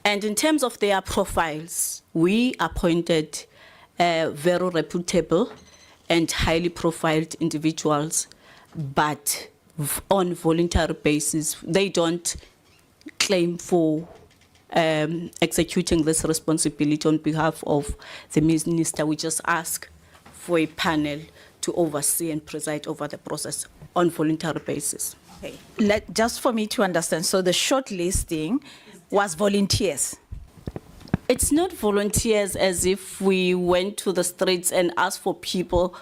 And in terms of their profiles, we appointed very reputable and highly profiled individuals, but on voluntary basis. They don't claim for executing this responsibility on behalf of the minister. We just ask for a panel to oversee and preside over the process on voluntary basis. Okay. Just for me to understand, so the shortlisting was volunteers? It's not volunteers as if we went to the streets and asked for people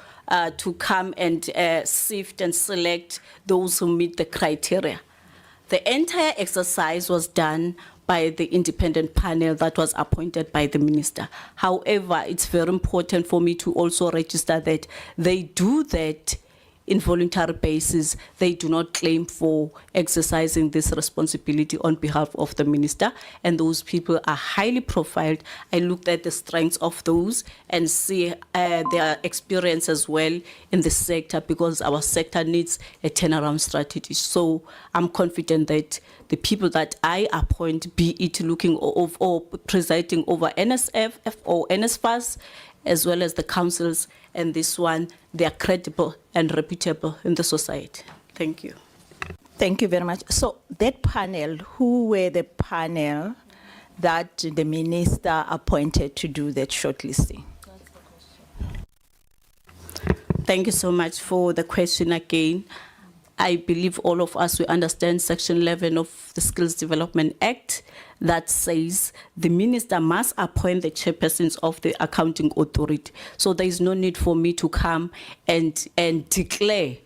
to come and sift and select those who meet the criteria. The entire exercise was done by the independent panel that was appointed by the minister. However, it's very important for me to also register that they do that in voluntary basis. They do not claim for exercising this responsibility on behalf of the minister, and those people are highly profiled. I looked at the strengths of those and see their experience as well in the sector, because our sector needs a turnaround strategy. So I'm confident that the people that I appoint, be it looking or presiding over NSF or NSFAS, as well as the councils, and this one, they are credible and reputable in the society. Thank you. Thank you very much. So that panel, who were the panel that the minister appointed to do that shortlisting? Thank you so much for the question again. I believe all of us, we understand Section 11 of the Skills Development Act that says the minister must appoint the chairpersons of the accounting authority. So there is no need for me to come and declare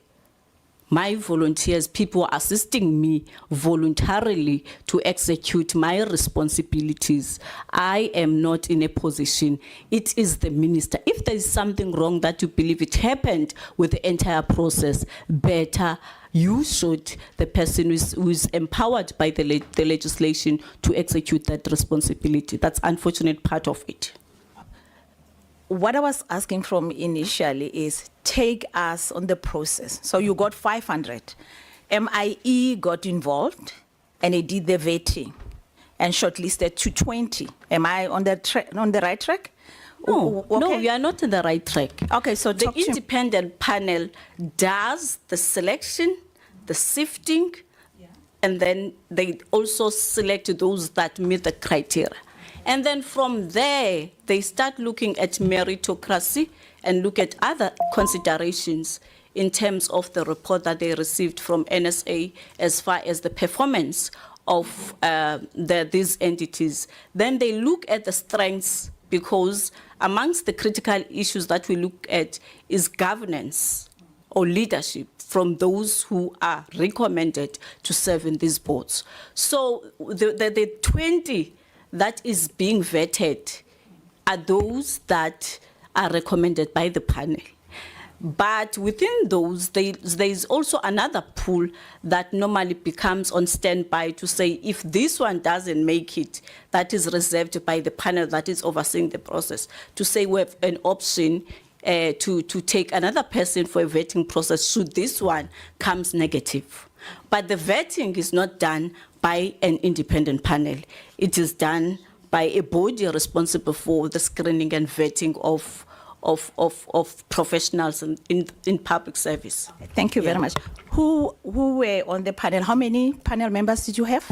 my volunteers, people assisting me voluntarily to execute my responsibilities. I am not in a position. It is the minister. If there is something wrong that you believe it happened with the entire process, better you should, the person who is empowered by the legislation to execute that responsibility. That's unfortunate part of it. What I was asking from initially is take us on the process. So you got 500. MIE got involved and they did the vetting and shortlisted to 20. Am I on the right track? No, Okay. no, we are not on the right track. Okay, so the talk to- independent panel does the selection, the sifting, and then they also select those that meet the criteria. And then from there, they start looking at meritocracy and look at other considerations in terms of the report that they received from NSA as far as the performance of these entities. Then they look at the strengths, because amongst the critical issues that we look at is governance or leadership from those who are recommended to serve in these boards. So the 20 that is being vetted are those that are recommended by the panel. But within those, there is also another pool that normally becomes on standby to say if this one doesn't make it, that is reserved by the panel that is overseeing the process, to say we have an option to take another person for a vetting process should this one comes negative. But the vetting is not done by an independent panel. It is done by a body responsible for the screening and vetting of professionals in public service. Thank you very much. Who were on the panel? How many panel members did you have?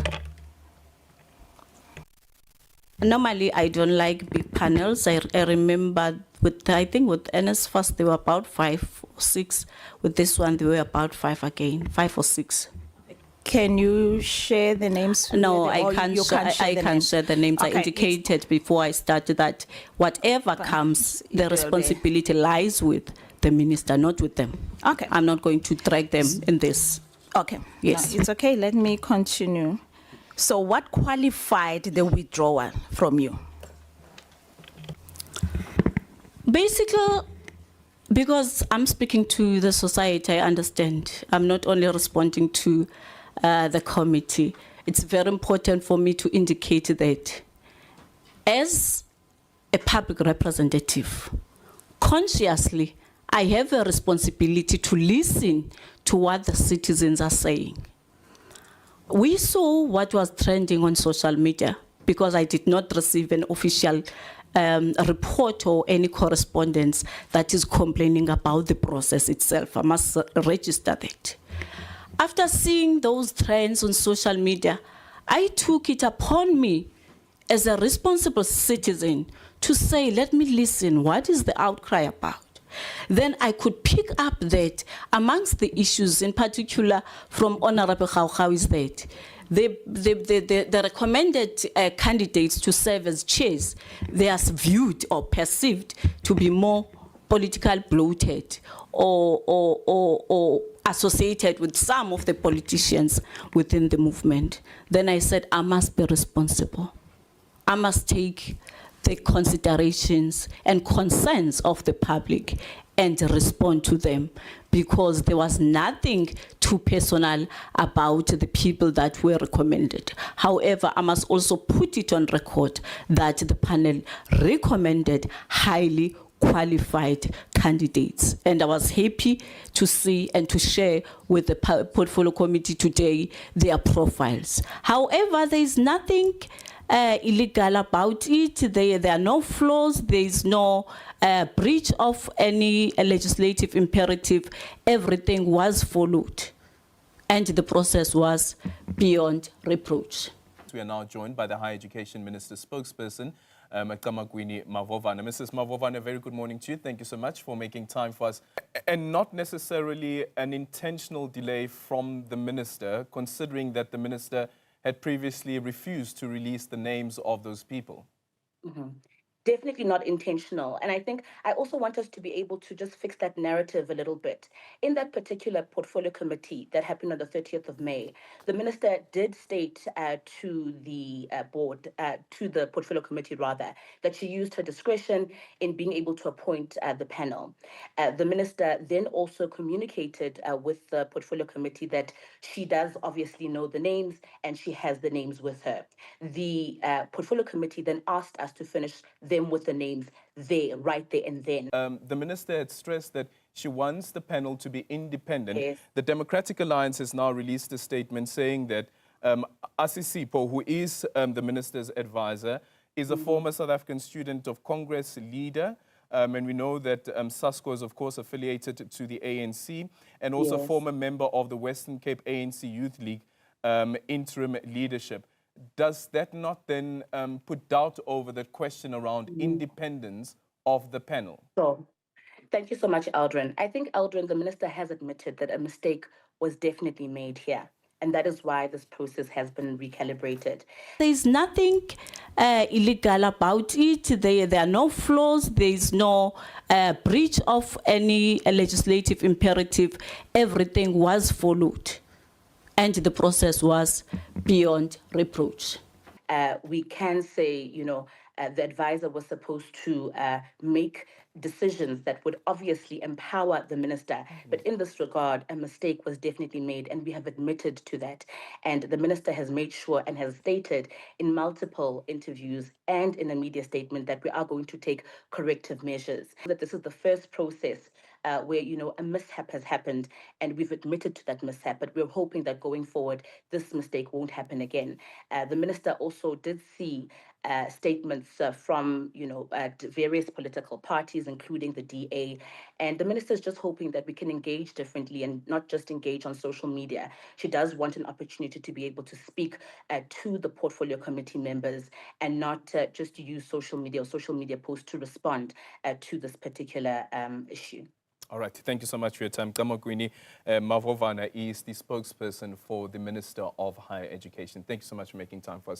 Normally, I don't like big panels. I remember I think with NSFAS, there were about 5 or 6. With this one, there were about 5 again, 5 or 6. Can you share the names? No, I can't share the names. Okay, I indicated before I started that whatever comes, the responsibility lies with the minister, not with them. Okay. I'm not going to drag them in this. Okay. Yes. No, it's okay. Let me continue. So what qualified the withdrawal from you? Basically, because I'm speaking to the society, I understand. I'm not only responding to the committee. It's very important for me to indicate that as a public representative, consciously, I have a responsibility to listen to what the citizens are saying. We saw what was trending on social media because I did not receive an official report or any correspondence that is complaining about the process itself. I must register that. After seeing those trends on social media, I took it upon me as a responsible citizen to say, let me listen, what is the outcry about? Then I could pick up that amongst the issues, in particular from Honorable Gaugau, is that the recommended candidates to serve as chairs, they are viewed or perceived to be more political bloated or associated with some of the politicians within the movement. Then I said, I must be responsible. I must take the considerations and concerns of the public and respond to them, because there was nothing too personal about the people that were recommended. However, I must also put it on record that the panel recommended highly qualified candidates. And I was happy to see and to share with the portfolio committee today their profiles. However, there is nothing illegal about it. There are no flaws. There is no breach of any legislative imperative. Everything was followed, and the process was beyond reproach. We are now joined by the Higher Education Minister spokesperson, Nkabane Mavovane. Mrs. Mavovane, a very good morning to you. Thank you so much for making time for us. And not necessarily an intentional delay from the minister, considering that the minister had previously refused to release the names of those people. Mm-hmm. Definitely not intentional. And I think I also want us to be able to just fix that narrative a little bit. In that particular portfolio committee that happened on the 30th of May, the minister did state to the board, to the portfolio committee rather, that she used her discretion in being able to appoint the panel. The minister then also communicated with the portfolio committee that she does obviously know the names and she has the names with her. The portfolio committee then asked us to finish them with the names there, right there and then. The minister had stressed that she wants the panel to be independent. Yes. The Democratic Alliance has now released a statement saying that Asisipo, who is the minister's advisor, is a former South African student of Congress leader. And we know that SASCO is, of course, affiliated to the ANC, and also Yes. former member of the Western Cape ANC Youth League interim leadership. Does that not then put doubt over the question around independence of the panel? So, thank you so much, Aldrin. I think, Aldrin, the minister has admitted that a mistake was definitely made here. And that is why this process has been recalibrated. There is nothing illegal about it. There are no flaws. There is no breach of any legislative imperative. Everything was followed, and the process was beyond reproach. We can say, the advisor was supposed to make decisions that would obviously empower the minister. But in this regard, a mistake was definitely made, and we have admitted to that. And the minister has made sure and has stated in multiple interviews and in a media statement that we are going to take corrective measures. That this is the first process where, a mishap has happened, and we've admitted to that mishap, but we're hoping that going forward, this mistake won't happen again. The minister also did see statements from, various political parties, including the DA. And the minister is just hoping that we can engage differently and not just engage on social media. She does want an opportunity to be able to speak to the portfolio committee members and not just use social media or social media posts to respond to this particular issue. All right. Thank you so much for your time. Nkabane Mavovane is the spokesperson for the Minister of Higher Education. Thank you so much for making time for us.